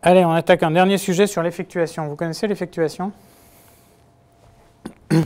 Allez, on attaque un dernier sujet sur l'effectuation. Vous connaissez l'effectuation? Il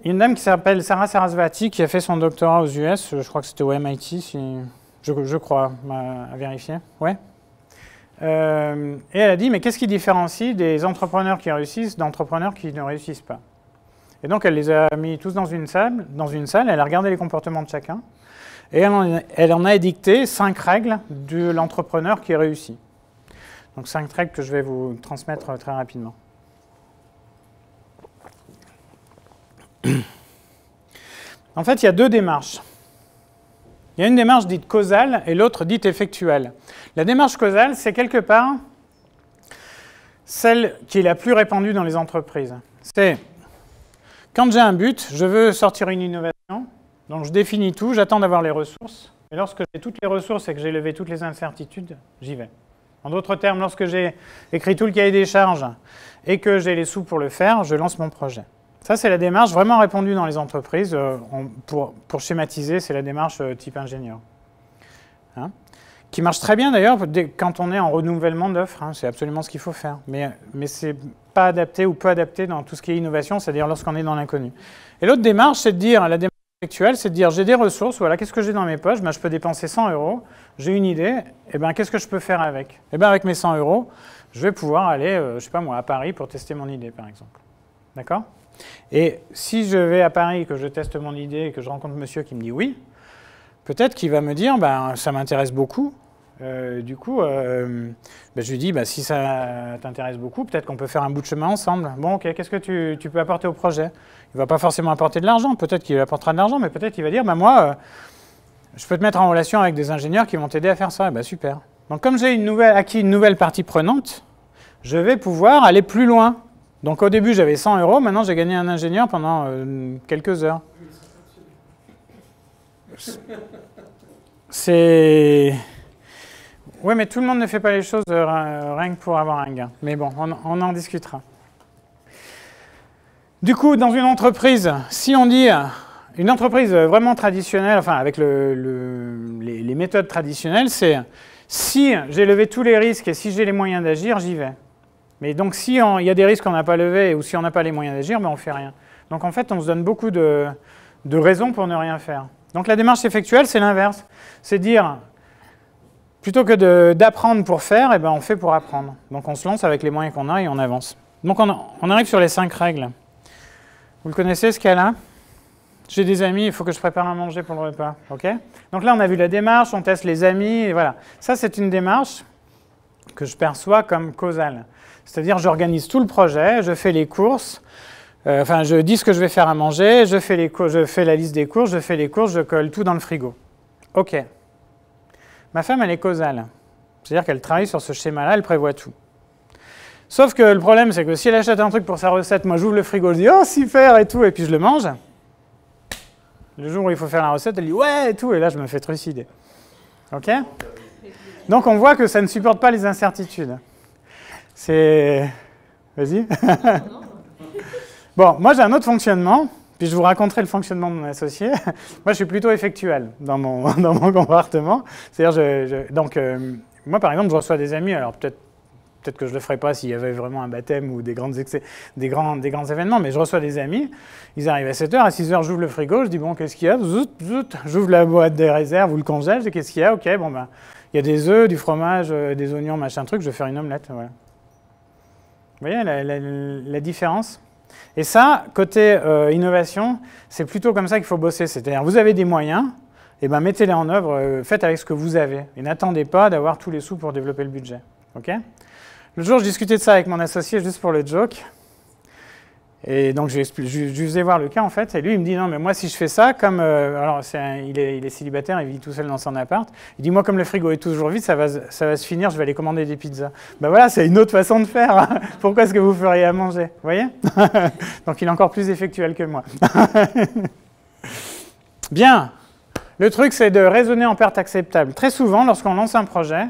y a une dame qui s'appelle Sarah Sarasvati qui a fait son doctorat aux US, je crois que c'était au MIT, si, je crois, à vérifier. Ouais. Et elle a dit, mais qu'est-ce qui différencie des entrepreneurs qui réussissent d'entrepreneurs qui ne réussissent pas? Et donc elle les a mis tous dans une salle, elle a regardé les comportements de chacun, et elle en a édicté 5 règles de l'entrepreneur qui réussit. Donc 5 règles que je vais vous transmettre très rapidement. En fait, il y a 2 démarches. Il y a une démarche dite causale et l'autre dite effectuelle. La démarche causale, c'est quelque part celle qui est la plus répandue dans les entreprises. C'est quand j'ai un but, je veux sortir une innovation, donc je définis tout, j'attends d'avoir les ressources, et lorsque j'ai toutes les ressources et que j'ai levé toutes les incertitudes, j'y vais. En d'autres termes, lorsque j'ai écrit tout le cahier des charges et que j'ai les sous pour le faire, je lance mon projet. Ça, c'est la démarche vraiment répandue dans les entreprises. Pour schématiser, c'est la démarche type ingénieur. Hein, qui marche très bien d'ailleurs quand on est en renouvellement d'offres. Hein, c'est absolument ce qu'il faut faire. Mais ce n'est pas adapté ou peu adapté dans tout ce qui est innovation, c'est-à-dire lorsqu'on est dans l'inconnu. Et l'autre démarche, c'est de dire, la démarche actuelle, c'est de dire j'ai des ressources, voilà, qu'est-ce que j'ai dans mes poches? Ben, je peux dépenser 100 €, j'ai une idée, et ben, qu'est-ce que je peux faire avec? Et ben, avec mes 100 €, je vais pouvoir aller, je ne sais pas moi, à Paris pour tester mon idée, par exemple. D'accord? Et si je vais à Paris, que je teste mon idée et que je rencontre monsieur qui me dit oui, peut-être qu'il va me dire ben, ça m'intéresse beaucoup. Du coup, ben, je lui dis ben, si ça t'intéresse beaucoup, peut-être qu'on peut faire un bout de chemin ensemble. Bon, ok, qu'est-ce que tu peux apporter au projet? Il ne va pas forcément apporter de l'argent, peut-être qu'il apportera de l'argent, mais peut-être qu'il va dire ben, moi, je peux te mettre en relation avec des ingénieurs qui vont t'aider à faire ça. Ben, super. Donc, comme j'ai acquis une nouvelle partie prenante, je vais pouvoir aller plus loin. Donc au début, j'avais 100 €, maintenant j'ai gagné un ingénieur pendant quelques heures. C'est... Oui, mais tout le monde ne fait pas les choses rien que pour avoir un gain. Mais bon, on en discutera. Du coup, dans une entreprise, si on dit une entreprise vraiment traditionnelle, enfin avec les méthodes traditionnelles, c'est si j'ai levé tous les risques et si j'ai les moyens d'agir, j'y vais. Mais donc, s'il y a des risques qu'on n'a pas levés ou si on n'a pas les moyens d'agir, ben on ne fait rien. Donc, en fait, on se donne beaucoup de raisons pour ne rien faire. Donc, la démarche effectuelle, c'est l'inverse. C'est dire, plutôt que d'apprendre pour faire, eh ben, on fait pour apprendre. Donc, on se lance avec les moyens qu'on a et on avance. Donc, on arrive sur les 5 règles. Vous le connaissez, ce cas-là? J'ai des amis, il faut que je prépare à manger pour le repas. Okay? Donc là, on a vu la démarche, on teste les amis, et voilà. Ça, c'est une démarche que je perçois comme causale. C'est-à-dire, j'organise tout le projet, je fais les courses, enfin, je dis ce que je vais faire à manger, je fais la liste des courses, je fais les courses, je colle tout dans le frigo. OK. Ma femme, elle est causale. C'est-à-dire qu'elle travaille sur ce schéma-là, elle prévoit tout. Sauf que le problème, c'est que si elle achète un truc pour sa recette, moi, j'ouvre le frigo, je dis « Oh, si faire !» et tout, et puis je le mange. Le jour où il faut faire la recette, elle dit « Ouais !» et tout, et là, je me fais trucider. OK? Donc, on voit que ça ne supporte pas les incertitudes. C'est... Vas-y. Bon, moi j'ai un autre fonctionnement, puis je vous raconterai le fonctionnement de mon associé. Moi je suis plutôt effectuel dans mon comportement. C'est-à-dire, donc, moi par exemple, je reçois des amis, alors peut-être que je ne le ferais pas s'il y avait vraiment un baptême ou des grands événements, mais je reçois des amis, ils arrivent à 7h, à 6h, j'ouvre le frigo, je dis bon, qu'est-ce qu'il y a? Zout, zout, j'ouvre la boîte des réserves ou le congèle, je dis qu'est-ce qu'il y a? Ok, bon ben, il y a des œufs, du fromage, des oignons, machin truc, je vais faire une omelette, voilà. Vous voyez la différence? Et ça, côté innovation, c'est plutôt comme ça qu'il faut bosser. C'est-à-dire, vous avez des moyens, et ben mettez-les en œuvre, faites avec ce que vous avez. Et n'attendez pas d'avoir tous les sous pour développer le budget. Okay? Le jour, je discutais de ça avec mon associé juste pour le joke. Et donc, je lui faisais voir le cas, en fait. Et lui, il me dit, non, mais moi, si je fais ça, comme... alors, il est célibataire, il vit tout seul dans son appart. Il dit, moi, comme le frigo est toujours vide, ça va se finir, je vais aller commander des pizzas. Ben voilà, c'est une autre façon de faire. Pourquoi est-ce que vous feriez à manger? Vous voyez? Donc, il est encore plus effectuel que moi. Bien. Le truc, c'est de raisonner en perte acceptable. Très souvent, lorsqu'on lance un projet,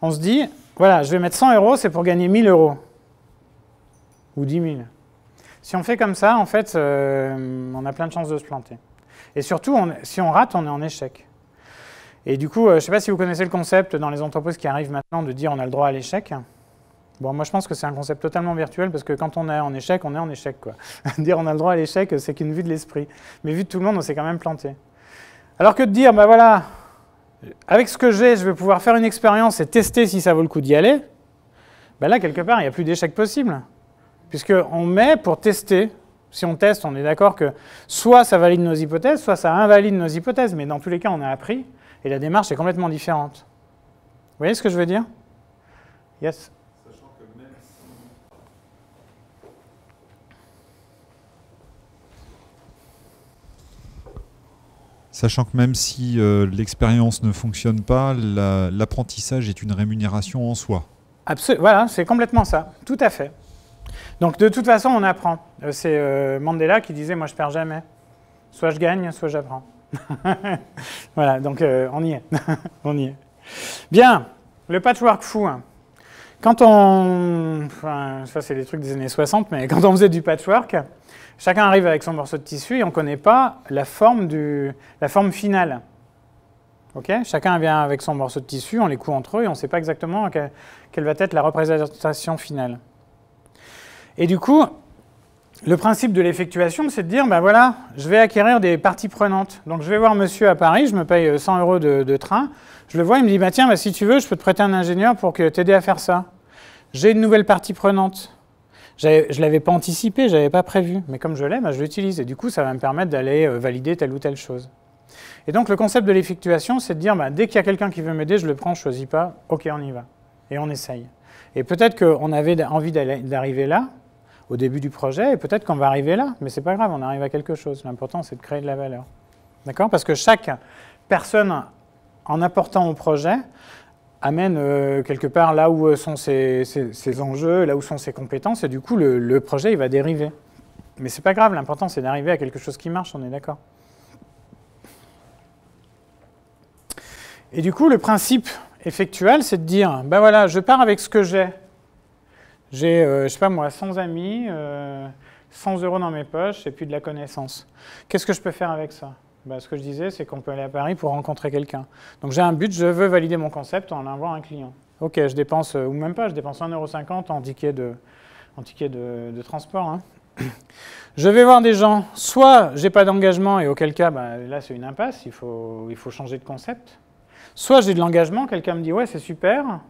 on se dit, voilà, je vais mettre 100 €, c'est pour gagner 1 000 €. Ou 10 000. Si on fait comme ça, en fait, on a plein de chances de se planter. Et surtout, si on rate, on est en échec. Et du coup, je ne sais pas si vous connaissez le concept dans les entreprises qui arrivent maintenant de dire on a le droit à l'échec. Bon, moi je pense que c'est un concept totalement virtuel parce que quand on est en échec, on est en échec, quoi. Dire on a le droit à l'échec, c'est qu'une vue de l'esprit. Mais vu de tout le monde, on s'est quand même planté. Alors que de dire, bah voilà, avec ce que j'ai, je vais pouvoir faire une expérience et tester si ça vaut le coup d'y aller, bah là, quelque part, il n'y a plus d'échec possible. Puisqu'on met pour tester. Si on teste, on est d'accord que soit ça valide nos hypothèses, soit ça invalide nos hypothèses. Mais dans tous les cas, on a appris et la démarche est complètement différente. Vous voyez ce que je veux dire? Yes. Sachant que même si l'expérience ne fonctionne pas, l'apprentissage est une rémunération en soi. Voilà, c'est complètement ça, tout à fait. Donc de toute façon, on apprend. C'est Mandela qui disait « moi je perds jamais. Soit je gagne, soit j'apprends ». Voilà, donc on y est. On y est. Bien, le patchwork fou. Quand on... Enfin, ça c'est des trucs des années 60, mais quand on faisait du patchwork, chacun arrive avec son morceau de tissu et on ne connaît pas la forme finale. Okay, chacun vient avec son morceau de tissu, on les coud entre eux et on ne sait pas exactement quelle va être la représentation finale. Et du coup, le principe de l'effectuation, c'est de dire, ben voilà, je vais acquérir des parties prenantes. Donc je vais voir monsieur à Paris, je me paye 100 € de train, je le vois, il me dit, bah, tiens, bah, si tu veux, je peux te prêter un ingénieur pour t'aider à faire ça. J'ai une nouvelle partie prenante. Je ne l'avais pas anticipé, je n'avais pas prévu, mais comme je l'ai, bah, je l'utilise. Et du coup, ça va me permettre d'aller valider telle ou telle chose. Et donc, le concept de l'effectuation, c'est de dire, bah, dès qu'il y a quelqu'un qui veut m'aider, je le prends, je ne choisis pas, ok, on y va. Et on essaye. Et peut-être qu'on avait envie d'arriver là, au début du projet, et peut-être qu'on va arriver là, mais ce n'est pas grave, on arrive à quelque chose. L'important, c'est de créer de la valeur. D'accord? Parce que chaque personne, en apportant au projet, amène quelque part là où sont ses enjeux, là où sont ses compétences, et du coup, le projet, il va dériver. Mais ce n'est pas grave, l'important, c'est d'arriver à quelque chose qui marche, on est d'accord. Et du coup, le principe effectuel, c'est de dire, ben voilà, je pars avec ce que j'ai. J'ai, je ne sais pas moi, 100 amis, 100 € dans mes poches et puis de la connaissance. Qu'est-ce que je peux faire avec ça? Ben, ce que je disais, c'est qu'on peut aller à Paris pour rencontrer quelqu'un. Donc j'ai un but, je veux valider mon concept en allant voir un client. Ok, je dépense, ou même pas, je dépense 1,50 € en ticket de transport. Hein. Je vais voir des gens, soit j'ai pas d'engagement et auquel cas, ben, là c'est une impasse, il faut changer de concept. Soit j'ai de l'engagement, quelqu'un me dit ouais c'est super.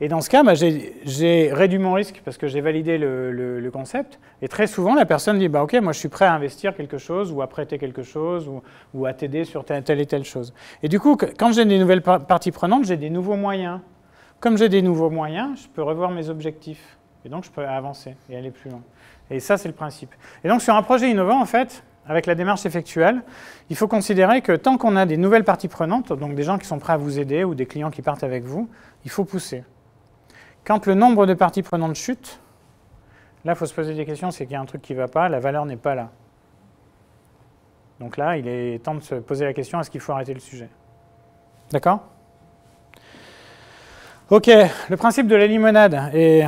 Et dans ce cas, bah, j'ai réduit mon risque parce que j'ai validé le concept. Et très souvent, la personne dit bah, « Ok, moi je suis prêt à investir quelque chose ou à prêter quelque chose ou à t'aider sur telle et telle chose. » Et du coup, quand j'ai des nouvelles parties prenantes, j'ai des nouveaux moyens. Comme j'ai des nouveaux moyens, je peux revoir mes objectifs. Et donc, je peux avancer et aller plus loin. Et ça, c'est le principe. Et donc, sur un projet innovant, en fait, avec la démarche effectuelle, il faut considérer que tant qu'on a des nouvelles parties prenantes, donc des gens qui sont prêts à vous aider ou des clients qui partent avec vous, il faut pousser. Quand le nombre de parties prenantes chute, là, il faut se poser des questions, c'est qu'il y a un truc qui ne va pas, la valeur n'est pas là. Donc là, il est temps de se poser la question, est-ce qu'il faut arrêter le sujet? D'accord? Ok, le principe de la limonade, et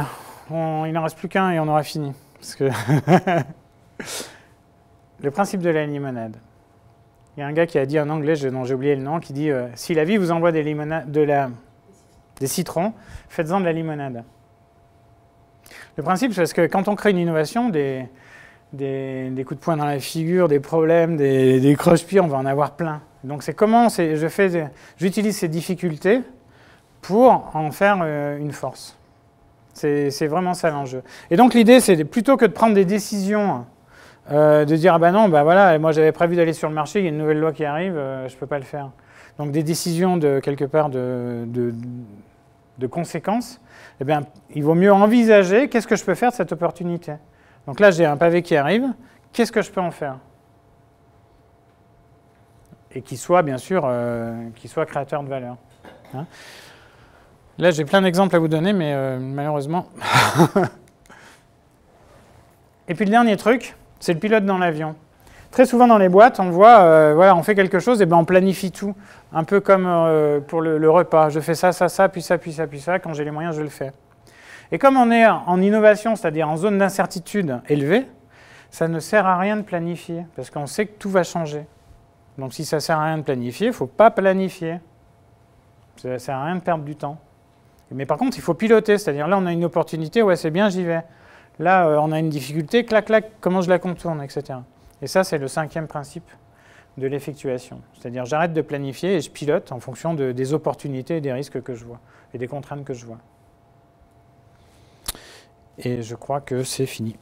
il n'en reste plus qu'un et on aura fini. Parce que le principe de la limonade. Il y a un gars qui a dit en anglais, dont j'ai oublié le nom, qui dit si la vie vous envoie des citrons, faites-en de la limonade. Le principe, c'est parce que quand on crée une innovation, des coups de poing dans la figure, des problèmes, des croche-pieds, on va en avoir plein. Donc c'est comment j'utilise ces difficultés pour en faire une force. C'est vraiment ça l'enjeu. Et donc l'idée, c'est plutôt que de prendre des décisions, de dire ah ben non, ben voilà, moi j'avais prévu d'aller sur le marché, il y a une nouvelle loi qui arrive, je ne peux pas le faire. Donc des décisions de quelque part de conséquences, eh bien, il vaut mieux envisager qu'est-ce que je peux faire de cette opportunité. Donc là, j'ai un pavé qui arrive, qu'est-ce que je peux en faire? Et qui soit, bien sûr, qui soit créateur de valeur. Hein? Là, j'ai plein d'exemples à vous donner, mais malheureusement... Et puis le dernier truc, c'est le pilote dans l'avion. Très souvent dans les boîtes, on voit, voilà, on fait quelque chose, et ben on planifie tout. Un peu comme pour le repas. Je fais ça, ça, ça, puis ça, puis ça, puis ça. Quand j'ai les moyens, je le fais. Et comme on est en innovation, c'est-à-dire en zone d'incertitude élevée, ça ne sert à rien de planifier, parce qu'on sait que tout va changer. Donc si ça ne sert à rien de planifier, il ne faut pas planifier. Ça sert à rien de perdre du temps. Mais par contre, il faut piloter, c'est-à-dire là, on a une opportunité, ouais, c'est bien, j'y vais. Là, on a une difficulté, clac, clac, comment je la contourne, etc. Et ça, c'est le 5e principe de l'effectuation. C'est-à-dire, j'arrête de planifier et je pilote en fonction des opportunités et des risques que je vois, et des contraintes que je vois. Et je crois que c'est fini.